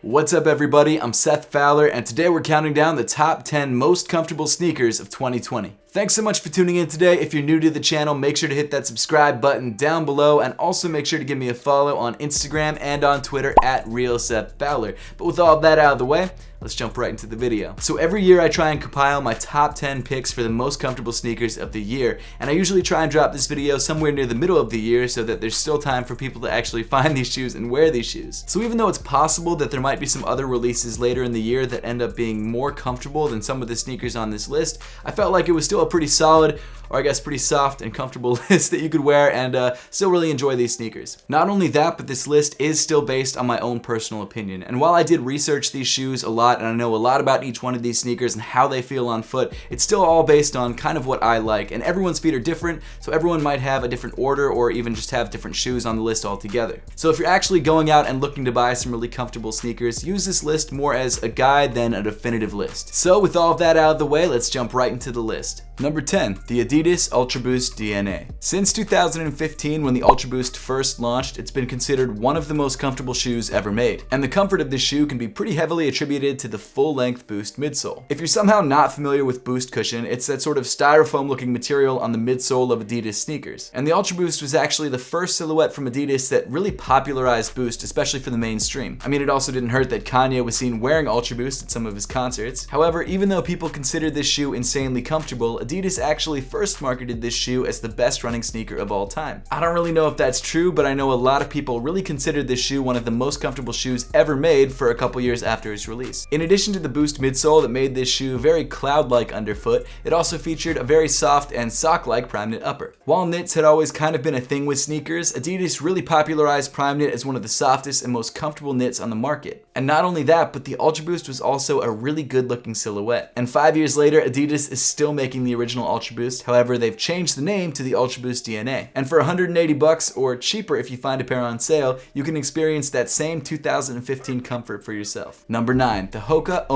What's up everybody, I'm Seth Fowler and today we're counting down the top 10 most comfortable sneakers of 2020. Thanks so much for tuning in today. If you're new to the channel, make sure to hit that subscribe button down below and also make sure to give me a follow on Instagram and on Twitter at RealSethFowler. But with all that out of the way, let's jump right into the video. So every year I try and compile my top 10 picks for the most comfortable sneakers of the year, and I usually try and drop this video somewhere near the middle of the year so that there's still time for people to actually find these shoes and wear these shoes. So even though it's possible that there might be some other releases later in the year that end up being more comfortable than some of the sneakers on this list, I felt like it was still a pretty solid, or I guess pretty soft and comfortable list that you could wear and still really enjoy these sneakers. Not only that, but this list is still based on my own personal opinion. And while I did research these shoes a lot and I know a lot about each one of these sneakers and how they feel on foot, it's still all based on kind of what I like. And everyone's feet are different, so everyone might have a different order or even just have different shoes on the list altogether. So if you're actually going out and looking to buy some really comfortable sneakers, use this list more as a guide than a definitive list. So with all of that out of the way, let's jump right into the list. Number 10, the Adidas Ultra Boost DNA. Since 2015, when the Ultra Boost first launched, it's been considered one of the most comfortable shoes ever made. And the comfort of this shoe can be pretty heavily attributed to the full-length Boost midsole. If you're somehow not familiar with Boost cushion, it's that sort of styrofoam-looking material on the midsole of Adidas sneakers. And the Ultra Boost was actually the first silhouette from Adidas that really popularized Boost, especially for the mainstream. I mean, it also didn't hurt that Kanye was seen wearing Ultra Boost at some of his concerts. However, even though people considered this shoe insanely comfortable, Adidas actually first marketed this shoe as the best running sneaker of all time. I don't really know if that's true, but I know a lot of people really considered this shoe one of the most comfortable shoes ever made for a couple years after its release. In addition to the Boost midsole that made this shoe very cloud-like underfoot, it also featured a very soft and sock-like prime knit upper. While knits had always kind of been a thing with sneakers, Adidas really popularized prime knit as one of the softest and most comfortable knits on the market. And not only that, but the Ultra Boost was also a really good-looking silhouette. And 5 years later, Adidas is still making the original Ultra Boost. However, they've changed the name to the Ultra Boost DNA. And for $180 or cheaper if you find a pair on sale, you can experience that same 2015 comfort for yourself. Number 9, the Hoka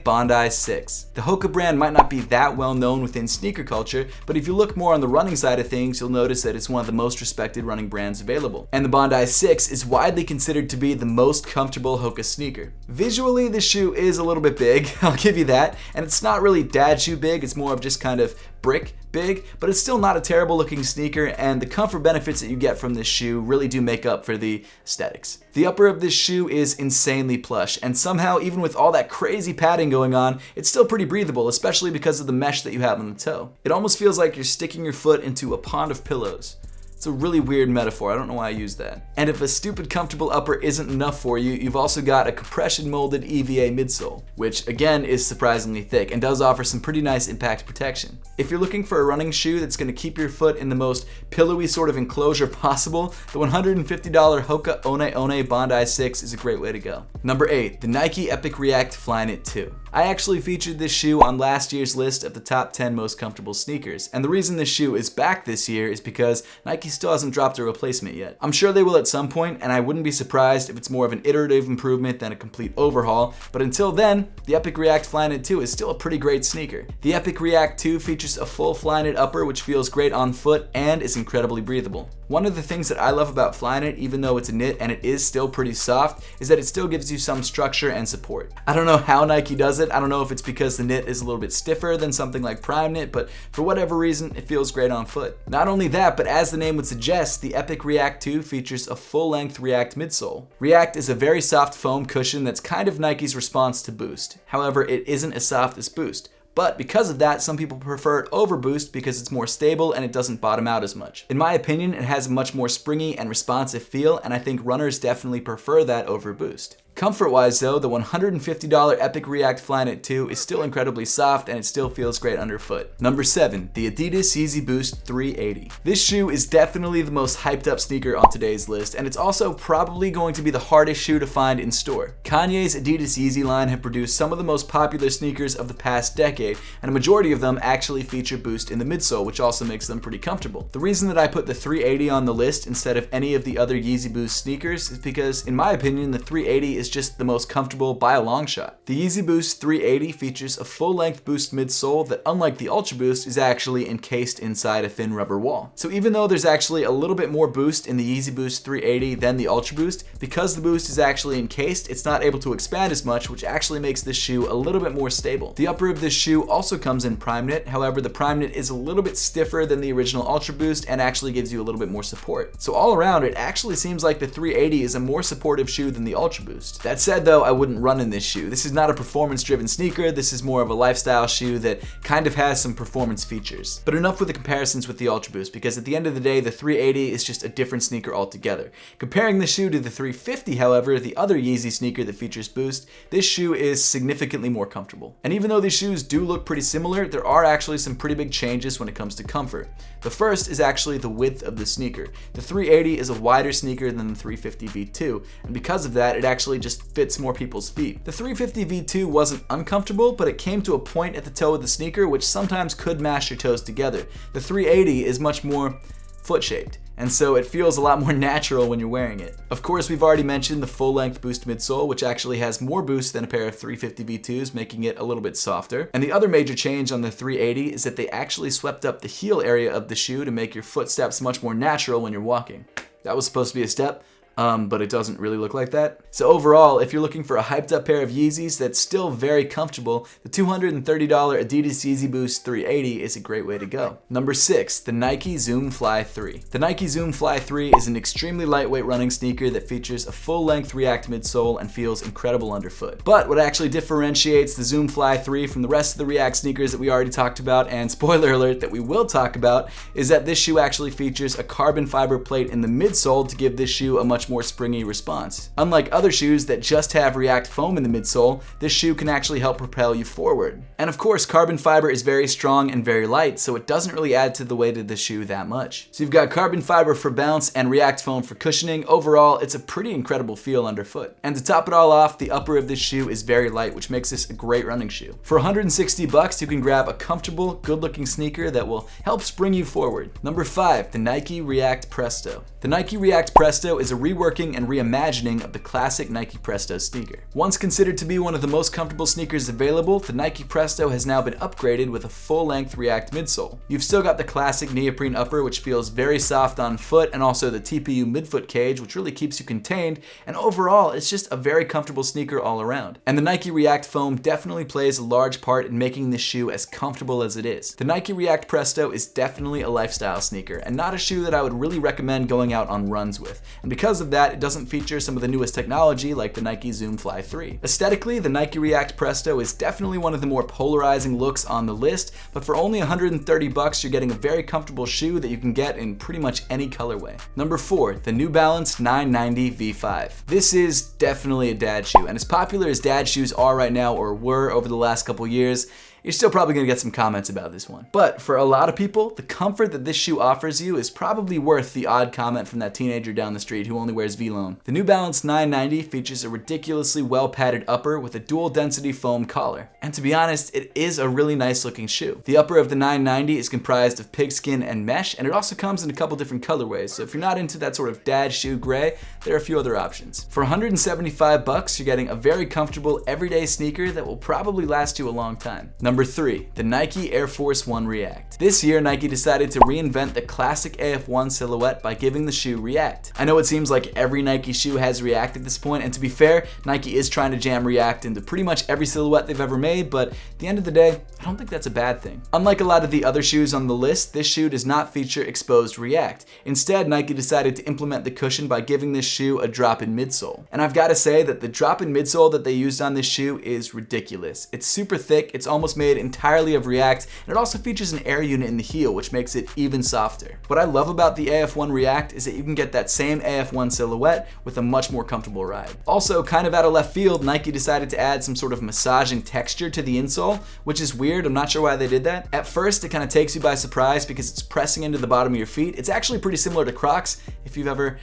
Bondi 6. The Hoka brand might not be that well known within sneaker culture, but if you look more on the running side of things, you'll notice that it's one of the most respected running brands available. And the Bondi 6 is widely considered to be the most comfortable Hoka sneaker. Visually, this shoe is a little bit big, I'll give you that, and it's not really dad shoe big, it's more of just kind of brick big, but it's still not a terrible looking sneaker, and the comfort benefits that you get from this shoe really do make up for the aesthetics. The upper of this shoe is insanely plush, and somehow, even with all that crazy padding going on, it's still pretty breathable, especially because of the mesh that you have on the toe. It almost feels like you're sticking your foot into a pond of pillows. It's a really weird metaphor, I don't know why I use that. And if a stupid comfortable upper isn't enough for you, you've also got a compression molded EVA midsole, which again is surprisingly thick and does offer some pretty nice impact protection. If you're looking for a running shoe that's going to keep your foot in the most pillowy sort of enclosure possible, the $150 Hoka Bondi 6 is a great way to go. Number 8, the Nike Epic React Flyknit 2. I actually featured this shoe on last year's list of the top 10 most comfortable sneakers, and the reason this shoe is back this year is because Nike still hasn't dropped a replacement yet. I'm sure they will at some point, and I wouldn't be surprised if it's more of an iterative improvement than a complete overhaul, but until then, the Epic React Flyknit 2 is still a pretty great sneaker. The Epic React 2 features a full Flyknit upper which feels great on foot and is incredibly breathable. One of the things that I love about Flyknit, even though it's a knit and it is still pretty soft, is that it still gives you some structure and support. I don't know how Nike does it. I don't know if it's because the knit is a little bit stiffer than something like prime knit, but for whatever reason, it feels great on foot. Not only that, but as the name would suggest, the Epic React 2 features a full-length React midsole. React is a very soft foam cushion that's kind of Nike's response to Boost. However, it isn't as soft as Boost. But because of that, some people prefer it over Boost because it's more stable and it doesn't bottom out as much. In my opinion, it has a much more springy and responsive feel, and I think runners definitely prefer that over Boost. Comfort-wise though, the $150 Epic React Flyknit 2 is still incredibly soft and it still feels great underfoot. Number 7, the Adidas Yeezy Boost 380. This shoe is definitely the most hyped up sneaker on today's list, and it's also probably going to be the hardest shoe to find in store. Kanye's Adidas Yeezy line have produced some of the most popular sneakers of the past decade, and a majority of them actually feature Boost in the midsole, which also makes them pretty comfortable. The reason that I put the 380 on the list instead of any of the other Yeezy Boost sneakers is because, in my opinion, the 380 is is just the most comfortable by a long shot. The Yeezy Boost 380 features a full-length Boost midsole that, unlike the Ultra Boost, is actually encased inside a thin rubber wall. So even though there's actually a little bit more boost in the Yeezy Boost 380 than the Ultra Boost, because the Boost is actually encased, it's not able to expand as much, which actually makes this shoe a little bit more stable. The upper of this shoe also comes in prime knit. However, the prime knit is a little bit stiffer than the original Ultra Boost and actually gives you a little bit more support. So all around, it actually seems like the 380 is a more supportive shoe than the Ultra Boost. That said though, I wouldn't run in this shoe. This is not a performance-driven sneaker. This is more of a lifestyle shoe that kind of has some performance features. But enough with the comparisons with the Ultra Boost, because at the end of the day, the 380 is just a different sneaker altogether. Comparing the shoe to the 350, however, the other Yeezy sneaker that features Boost, this shoe is significantly more comfortable. And even though these shoes do look pretty similar, there are actually some pretty big changes when it comes to comfort. The first is actually the width of the sneaker. The 380 is a wider sneaker than the 350 V2, and because of that, it actually just fits more people's feet. The 350 V2 wasn't uncomfortable, but it came to a point at the toe of the sneaker which sometimes could mash your toes together. The 380 is much more foot-shaped, and so it feels a lot more natural when you're wearing it. Of course, we've already mentioned the full-length Boost midsole, which actually has more boost than a pair of 350 V2s, making it a little bit softer. And the other major change on the 380 is that they actually swept up the heel area of the shoe to make your footsteps much more natural when you're walking. That was supposed to be a step, but it doesn't really look like that. So overall, if you're looking for a hyped up pair of Yeezys that's still very comfortable, the $230 Adidas Yeezy Boost 380 is a great way to go. Number 6, the Nike Zoom Fly 3. The Nike Zoom Fly 3 is an extremely lightweight running sneaker that features a full-length React midsole and feels incredible underfoot. But what actually differentiates the Zoom Fly 3 from the rest of the React sneakers that we already talked about, and spoiler alert that we will talk about, is that this shoe actually features a carbon fiber plate in the midsole to give this shoe a much more springy response. Unlike other shoes that just have React foam in the midsole, this shoe can actually help propel you forward. And of course, carbon fiber is very strong and very light, so it doesn't really add to the weight of the shoe that much. So you've got carbon fiber for bounce and React foam for cushioning. Overall, it's a pretty incredible feel underfoot. And to top it all off, the upper of this shoe is very light, which makes this a great running shoe. For $160, you can grab a comfortable, good-looking sneaker that will help spring you forward. Number 5, the Nike React Presto. The Nike React Presto is a reworking and reimagining of the classic Nike Presto sneaker. Once considered to be one of the most comfortable sneakers available, the Nike Presto has now been upgraded with a full-length React midsole. You've still got the classic neoprene upper, which feels very soft on foot, and also the TPU midfoot cage, which really keeps you contained, and overall, it's just a very comfortable sneaker all around. And the Nike React foam definitely plays a large part in making this shoe as comfortable as it is. The Nike React Presto is definitely a lifestyle sneaker, and not a shoe that I would really recommend going out on runs with. And because of that, it doesn't feature some of the newest technology like the Nike Zoom Fly 3. Aesthetically, the Nike React Presto is definitely one of the more polarizing looks on the list, but for only $130, you're getting a very comfortable shoe that you can get in pretty much any colorway. Number 4, the New Balance 990 V5. This is definitely a dad shoe, and as popular as dad shoes are right now, or were over the last couple years, you're still probably gonna get some comments about this one. But for a lot of people, the comfort that this shoe offers you is probably worth the odd comment from that teenager down the street who only wears V-Lone. The New Balance 990 features a ridiculously well-padded upper with a dual density foam collar. And to be honest, it is a really nice looking shoe. The upper of the 990 is comprised of pigskin and mesh, and it also comes in a couple different colorways. So if you're not into that sort of dad shoe gray, there are a few other options. For $175, you're getting a very comfortable everyday sneaker that will probably last you a long time. Number 3, the Nike Air Force 1 React. This year, Nike decided to reinvent the classic AF1 silhouette by giving the shoe React. I know it seems like every Nike shoe has React at this point, and to be fair, Nike is trying to jam React into pretty much every silhouette they've ever made, but at the end of the day, I don't think that's a bad thing. Unlike a lot of the other shoes on the list, this shoe does not feature exposed React. Instead, Nike decided to implement the cushion by giving this shoe a drop-in midsole. And I've got to say that the drop-in midsole that they used on this shoe is ridiculous. It's super thick, it's almost made entirely of React, and it also features an air unit in the heel, which makes it even softer. What I love about the AF1 React is that you can get that same AF1 silhouette with a much more comfortable ride. Also, kind of out of left field, Nike decided to add some sort of massaging texture to the insole, which is weird. I'm not sure why they did that. At first, it kind of takes you by surprise because it's pressing into the bottom of your feet. It's actually pretty similar to Crocs, if you've ever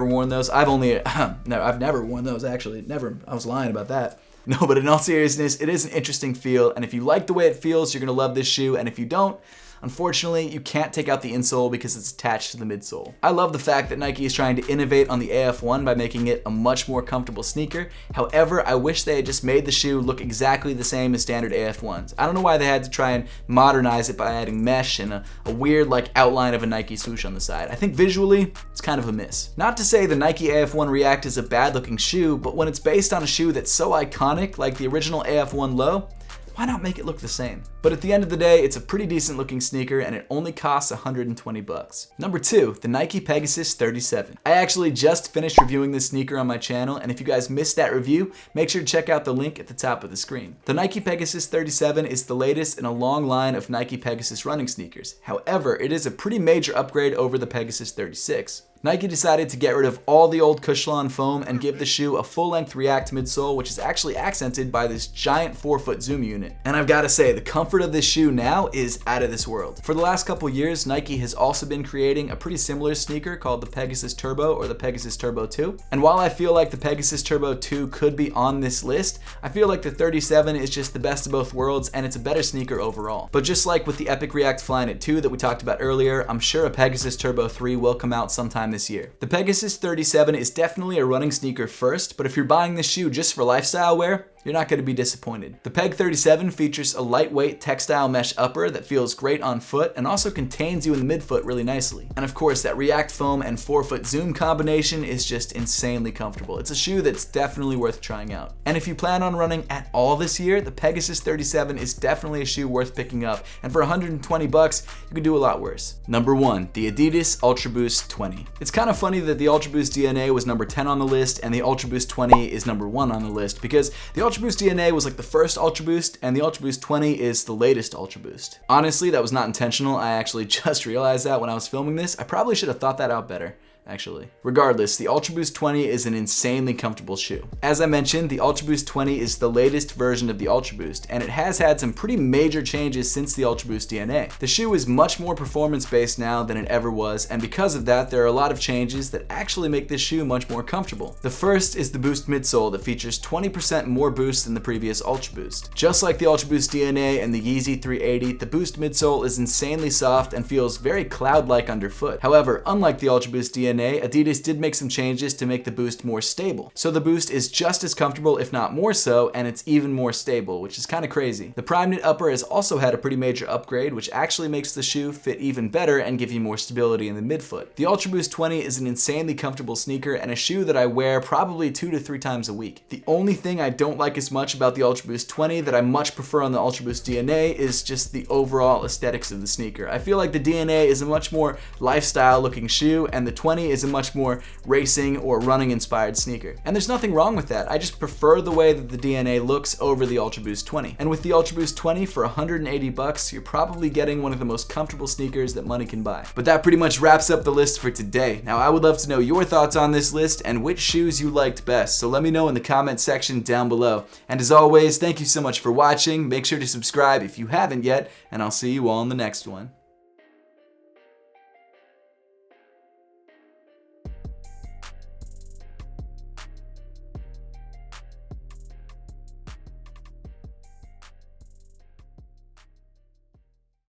worn those. I've never worn those, actually. Never. I was lying about that. No, but in all seriousness, it is an interesting feel, and if you like the way it feels, you're gonna love this shoe, and if you don't, Unfortunately, you can't take out the insole because it's attached to the midsole. I love the fact that Nike is trying to innovate on the AF1 by making it a much more comfortable sneaker. However, I wish they had just made the shoe look exactly the same as standard AF1s. I don't know why they had to try and modernize it by adding mesh and a weird like outline of a Nike swoosh on the side. I think visually, it's kind of a miss. Not to say the Nike AF1 React is a bad looking shoe, but when it's based on a shoe that's so iconic like the original AF1 Low, why not make it look the same? But at the end of the day, it's a pretty decent looking sneaker and it only costs 120 bucks. Number 2, the Nike Pegasus 37. I actually just finished reviewing this sneaker on my channel, and if you guys missed that review, make sure to check out the link at the top of the screen. The Nike Pegasus 37 is the latest in a long line of Nike Pegasus running sneakers. However, it is a pretty major upgrade over the Pegasus 36. Nike decided to get rid of all the old Cushlon foam and give the shoe a full-length React midsole, which is actually accented by this giant 4-foot zoom unit. And I've got to say, the comfort of this shoe now is out of this world. For the last couple years, Nike has also been creating a pretty similar sneaker called the Pegasus Turbo or the Pegasus Turbo 2. And while I feel like the Pegasus Turbo 2 could be on this list, I feel like the 37 is just the best of both worlds and it's a better sneaker overall. But just like with the Epic React Flyknit 2 that we talked about earlier, I'm sure a Pegasus Turbo 3 will come out sometime this year. The Pegasus 37 is definitely a running sneaker first, but if you're buying this shoe just for lifestyle wear, you're not going to be disappointed. The Peg 37 features a lightweight textile mesh upper that feels great on foot and also contains you in the midfoot really nicely. And of course, that React foam and 4-foot zoom combination is just insanely comfortable. It's a shoe that's definitely worth trying out. And if you plan on running at all this year, the Pegasus 37 is definitely a shoe worth picking up. And for 120 bucks, you could do a lot worse. Number 1, the Adidas Ultra Boost 20. It's kind of funny that the Ultra Boost DNA was number 10 on the list and the Ultra Boost 20 is number 1 on the list, because the Ultra Boost DNA was like the first Ultra Boost and the Ultra Boost 20 is the latest Ultra Boost. Honestly, that was not intentional. I actually just realized that when I was filming this. I probably should have thought that out better, actually. Regardless, the Ultra Boost 20 is an insanely comfortable shoe. As I mentioned, the Ultra Boost 20 is the latest version of the Ultra Boost, and it has had some pretty major changes since the Ultra Boost DNA. The shoe is much more performance-based now than it ever was, and because of that, there are a lot of changes that actually make this shoe much more comfortable. The first is the Boost midsole that features 20% more boost than the previous Ultra Boost. Just like the Ultra Boost DNA and the Yeezy 380, the Boost midsole is insanely soft and feels very cloud-like underfoot. However, unlike the Ultra Boost DNA, Adidas did make some changes to make the Boost more stable. So the Boost is just as comfortable, if not more so, and it's even more stable, which is kind of crazy. The Prime Knit upper has also had a pretty major upgrade, which actually makes the shoe fit even better and give you more stability in the midfoot. The Ultra Boost 20 is an insanely comfortable sneaker and a shoe that I wear probably 2 to 3 times a week. The only thing I don't like as much about the Ultra Boost 20 that I much prefer on the Ultra Boost DNA is just the overall aesthetics of the sneaker. I feel like the DNA is a much more lifestyle looking shoe and the 20 is a much more racing or running inspired sneaker. And there's nothing wrong with that. I just prefer the way that the DNA looks over the Ultra Boost 20. And with the Ultra Boost 20 for 180 bucks, you're probably getting one of the most comfortable sneakers that money can buy. But that pretty much wraps up the list for today. Now I would love to know your thoughts on this list and which shoes you liked best. So let me know in the comment section down below. And as always, thank you so much for watching. Make sure to subscribe if you haven't yet, and I'll see you all in the next one.